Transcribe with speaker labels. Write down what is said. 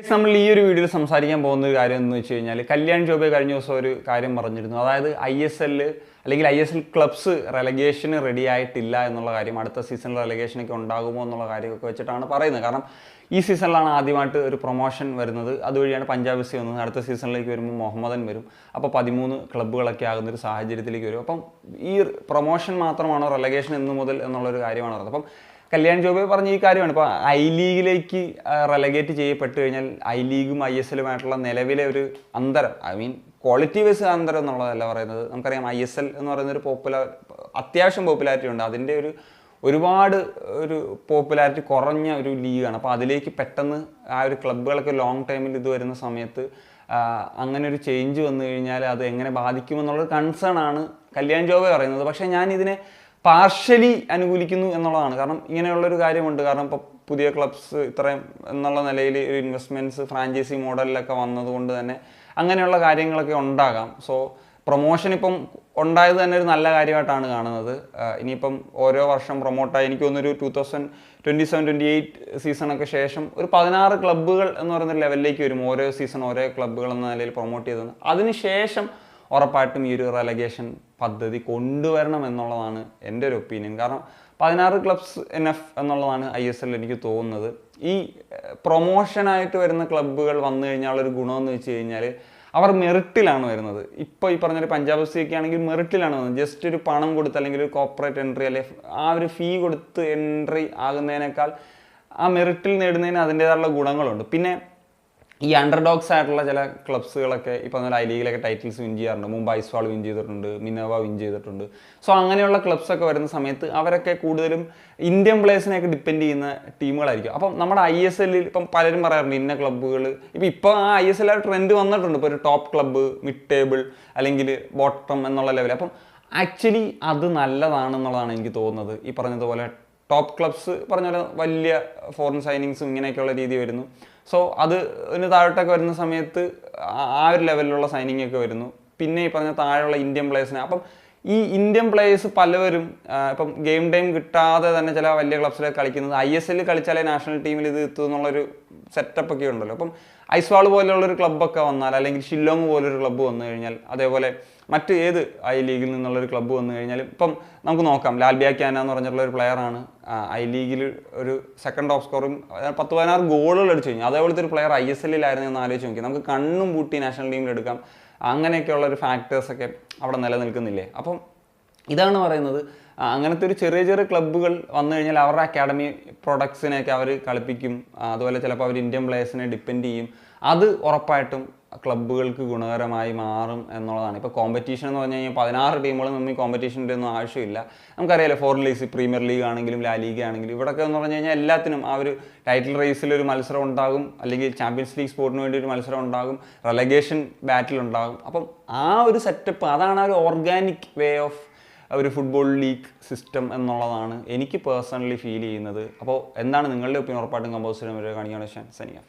Speaker 1: നമ്മൾ ഈ ഒരു വീഡിയോയിൽ സംസാരിക്കാൻ പോകുന്ന ഒരു കാര്യം എന്ന് വെച്ച് കഴിഞ്ഞാൽ കല്യാൺ ജോബെ കഴിഞ്ഞ ദിവസം ഒരു കാര്യം പറഞ്ഞിരുന്നു. അതായത് ISL അല്ലെങ്കിൽ ISL ക്ലബ്സ് റെലഗേഷന് റെഡി ആയിട്ടില്ല എന്നുള്ള കാര്യം, അടുത്ത സീസണിൽ റെലഗേഷനൊക്കെ ഉണ്ടാകുമോ എന്നുള്ള കാര്യമൊക്കെ വെച്ചിട്ടാണ് പറയുന്നത്. കാരണം ഈ സീസണിലാണ് ആദ്യമായിട്ട് ഒരു പ്രൊമോഷൻ വരുന്നത്, അതുവഴിയാണ് പഞ്ചാബ് എഫ് സി വന്നത്. അടുത്ത സീസണിലേക്ക് വരുമ്പോൾ മുഹമ്മദൻ വരും. അപ്പോൾ 13 ക്ലബ്ബുകളൊക്കെ ആകുന്നൊരു സാഹചര്യത്തിലേക്ക് വരും. അപ്പം ഈ പ്രൊമോഷൻ മാത്രമാണോ റെലഗേഷൻ എന്ന് മുതൽ എന്നുള്ളൊരു കാര്യമാണ് പറയുന്നത്. അപ്പം കല്യാൺ ജോബെ പറഞ്ഞ ഈ കാര്യമാണ്. ഇപ്പോൾ ഐ ലീഗിലേക്ക് റെലഗേറ്റ് ചെയ്യപ്പെട്ട് കഴിഞ്ഞാൽ ഐ ലീഗും ISLുമായിട്ടുള്ള നിലവിലെ ഒരു അന്തരം, ക്വാളിറ്റി വൈസ് അന്തരം എന്നുള്ളതല്ല പറയുന്നത്. നമുക്കറിയാം ISL എന്ന് പറയുന്ന ഒരു അത്യാവശ്യം പോപ്പുലാരിറ്റി ഉണ്ട്. അതിൻ്റെ ഒരുപാട് പോപ്പുലാരിറ്റി കുറഞ്ഞ ഒരു ലീഗാണ്. അപ്പോൾ അതിലേക്ക് പെട്ടെന്ന് ആ ഒരു ക്ലബ്ബുകളൊക്കെ ലോങ് ടൈമിൽ ഇത് വരുന്ന സമയത്ത് അങ്ങനെ ഒരു ചേഞ്ച് വന്നു കഴിഞ്ഞാൽ അത് എങ്ങനെ ബാധിക്കുമെന്നുള്ളൊരു കൺസേൺ ആണ് കല്യാൺ ജോബെ പറയുന്നത്. പക്ഷേ ഞാൻ ഇതിനെ പാർഷ്യലി അനുകൂലിക്കുന്നു എന്നുള്ളതാണ്. കാരണം ഇങ്ങനെയുള്ളൊരു കാര്യമുണ്ട്. കാരണം ഇപ്പോൾ പുതിയ ക്ലബ്സ് ഇത്രയും എന്നുള്ള നിലയിൽ ഒരു ഇൻവെസ്റ്റ്മെൻറ്റ്സ് ഫ്രാഞ്ചൈസി മോഡലിലൊക്കെ വന്നതുകൊണ്ട് തന്നെ അങ്ങനെയുള്ള കാര്യങ്ങളൊക്കെ ഉണ്ടാകാം. സോ പ്രൊമോഷൻ ഇപ്പം ഉണ്ടായത് തന്നെ ഒരു നല്ല കാര്യമായിട്ടാണ് കാണുന്നത്. ഇനിയിപ്പം ഓരോ വർഷം പ്രൊമോട്ടായി എനിക്ക് തോന്നുന്നൊരു 2027-28 സീസണൊക്കെ ശേഷം ഒരു 16 ക്ലബ്ബുകൾ എന്ന് പറയുന്ന ലെവലിലേക്ക് വരും. ഓരോ സീസൺ ഓരോ ക്ലബ്ബുകൾ എന്ന നിലയിൽ പ്രൊമോട്ട് ചെയ്തത്. അതിനുശേഷം ഉറപ്പായിട്ടും ഈ ഒരു റെലഗേഷൻ പദ്ധതി കൊണ്ടുവരണം എന്നുള്ളതാണ് എൻ്റെ ഒരു ഒപ്പീനിയൻ. കാരണം 16 ക്ലബ്സ് എനഫ് എന്നുള്ളതാണ് ISL എനിക്ക് തോന്നുന്നത്. ഈ പ്രൊമോഷനായിട്ട് വരുന്ന ക്ലബ്ബുകൾ വന്നു കഴിഞ്ഞാലൊരു ഗുണമെന്ന് വെച്ച് കഴിഞ്ഞാൽ അവർ മെറിറ്റിലാണ് വരുന്നത്. ഇപ്പോൾ ഈ പറഞ്ഞൊരു പഞ്ചാബ് എഫ് സി ഒക്കെ ആണെങ്കിൽ മെറിറ്റിലാണ് വരുന്നത്. ജസ്റ്റ് ഒരു പണം കൊടുത്ത് അല്ലെങ്കിൽ ഒരു കോർപ്പറേറ്റ് എൻട്രി അല്ലെങ്കിൽ ആ ഒരു ഫീ കൊടുത്ത് എൻട്രി ആകുന്നതിനേക്കാൾ ആ മെറിറ്റിൽ നേടുന്നതിന് അതിൻ്റേതായുള്ള ഗുണങ്ങളുണ്ട്. പിന്നെ ഈ അണ്ടർഡോഗ്സ് ആയിട്ടുള്ള ചില ക്ലബ്സുകളൊക്കെ ഇപ്പോൾ പറഞ്ഞാൽ ഐ ലീഗിലൊക്കെ ടൈറ്റിൽസ് വിൻ ചെയ്യാറുണ്ട്. മുംബൈ ഐസ്വാൾ വിൻ ചെയ്തിട്ടുണ്ട്, മിനർവ വിൻ ചെയ്തിട്ടുണ്ട്. സോ അങ്ങനെയുള്ള ക്ലബ്സൊക്കെ വരുന്ന സമയത്ത് അവരൊക്കെ കൂടുതലും ഇന്ത്യൻ പ്ലേയേഴ്സിനെയൊക്കെ ഡിപ്പെൻഡ് ചെയ്യുന്ന ടീമുകളായിരിക്കും. അപ്പം നമ്മുടെ ISLൽ ഇപ്പം പലരും പറയാറുണ്ട് ഇന്ന ക്ലബ്ബുകൾ ഇപ്പോൾ ആ ISL ട്രെൻഡ് വന്നിട്ടുണ്ട്. ഇപ്പോൾ ഒരു ടോപ്പ് ക്ലബ്ബ്, മിഡ് ടേബിൾ അല്ലെങ്കിൽ ബോട്ടം എന്നുള്ള ലെവൽ. അപ്പം ആക്ച്വലി അത് നല്ലതാണെന്നുള്ളതാണ് എനിക്ക് തോന്നുന്നത്. ഈ പറഞ്ഞതുപോലെ ടോപ്പ് ക്ലബ്സ് പറഞ്ഞ പോലെ വലിയ ഫോറിൻ സൈനിങ്സും ഇങ്ങനെയൊക്കെയുള്ള രീതി വരുന്നു. സോ അതിന് താഴോട്ടൊക്കെ വരുന്ന സമയത്ത് ആ ഒരു ലെവലിലുള്ള സൈനിങ് ഒക്കെ വരുന്നു. പിന്നെ ഈ പറഞ്ഞ താഴെയുള്ള ഇന്ത്യൻ പ്ലേയേഴ്സിനെ, അപ്പം ഈ ഇന്ത്യൻ പ്ലേയേഴ്സ് പലവരും ഇപ്പം ഗെയിം ടൈം കിട്ടാതെ തന്നെ ചില വലിയ ക്ലബ്സിലൊക്കെ കളിക്കുന്നത് ISL കളിച്ചാലേ നാഷണൽ ടീമിൽ ഇത് എത്തും എന്നുള്ളൊരു സെറ്റപ്പ് ഒക്കെ ഉണ്ടല്ലോ. അപ്പം ഐസ്വാൾ പോലെയുള്ളൊരു ക്ലബ്ബൊക്കെ വന്നാൽ, അല്ലെങ്കിൽ ഷില്ലോങ് പോലൊരു ക്ലബ്ബ് വന്നു കഴിഞ്ഞാൽ, അതേപോലെ മറ്റ് ഏത് ഐ ലീഗിൽ നിന്നുള്ളൊരു ക്ലബ്ബ് വന്നു കഴിഞ്ഞാൽ, ഇപ്പം നമുക്ക് നോക്കാം ലാൽബിയാക്യാന എന്ന് പറഞ്ഞിട്ടുള്ള ഒരു പ്ലെയറാണ് ഐ ലീഗിൽ ഒരു സെക്കൻഡ് ടോപ്പ് സ്കോറും 10-16 ഗോളുകൾ അടിച്ചു കഴിഞ്ഞു. അതേപോലത്തെ ഒരു പ്ലെയർ ISLലായിരുന്നു എന്ന് ആലോചിച്ച് നോക്കി. നമുക്ക് കണ്ണും പൂട്ടി നാഷണൽ ടീമിൽ എടുക്കാം. അങ്ങനെയൊക്കെയുള്ളൊരു ഫാക്ടേഴ്സൊക്കെ അവിടെ നിലനിൽക്കുന്നില്ലേ. അപ്പം ഇതാണ് പറയുന്നത്. അങ്ങനത്തെ ഒരു ചെറിയ ചെറിയ ക്ലബ്ബുകൾ വന്നു കഴിഞ്ഞാൽ അവരുടെ അക്കാഡമി പ്രൊഡക്ട്സിനെയൊക്കെ അവർ കളിപ്പിക്കും. അതുപോലെ ചിലപ്പോൾ അവർ ഇന്ത്യൻ പ്ലേയേഴ്സിനെ ഡിപ്പെൻഡ് ചെയ്യും. അത് ഉറപ്പായിട്ടും ക്ലബ്ബുകൾക്ക് ഗുണകരമായി മാറും എന്നുള്ളതാണ്. ഇപ്പോൾ കോമ്പറ്റീഷൻ എന്ന് പറഞ്ഞു കഴിഞ്ഞാൽ 16 ടീമുകൾ നമ്മൾ ഈ കോമ്പറ്റീഷൻ്റെ ഒന്നും ആവശ്യമില്ല. നമുക്കറിയാലോ ഫോറിൻ ലീഗ്സ്, പ്രീമിയർ ലീഗ് ആണെങ്കിലും ലാ ലീഗ് ആണെങ്കിലും ഇവിടെയൊക്കെ എന്ന് പറഞ്ഞു കഴിഞ്ഞാൽ എല്ലാത്തിനും ആ ഒരു ടൈറ്റിൽ റേസിലൊരു മത്സരം ഉണ്ടാകും, അല്ലെങ്കിൽ ചാമ്പ്യൻസ് ലീഗ് സ്പോർട്ടിന് വേണ്ടി ഒരു മത്സരം ഉണ്ടാകും, റെലഗേഷൻ ബാറ്റിൽ ഉണ്ടാകും. അപ്പം ആ ഒരു സെറ്റപ്പ്, അതാണ് ആ ഒരു ഓർഗാനിക് വേ ഓഫ് ഒരു ഫുട്ബോൾ ലീഗ് സിസ്റ്റം എന്നുള്ളതാണ് എനിക്ക് പേഴ്സണലി ഫീൽ ചെയ്യുന്നത്. അപ്പോൾ എന്താണ് നിങ്ങളുടെ ഒപ്പീനിയൻ? ഉറപ്പായിട്ടും കമ്പോസിറ്റ് കാണിക്കുകയാണ്. സനിയ.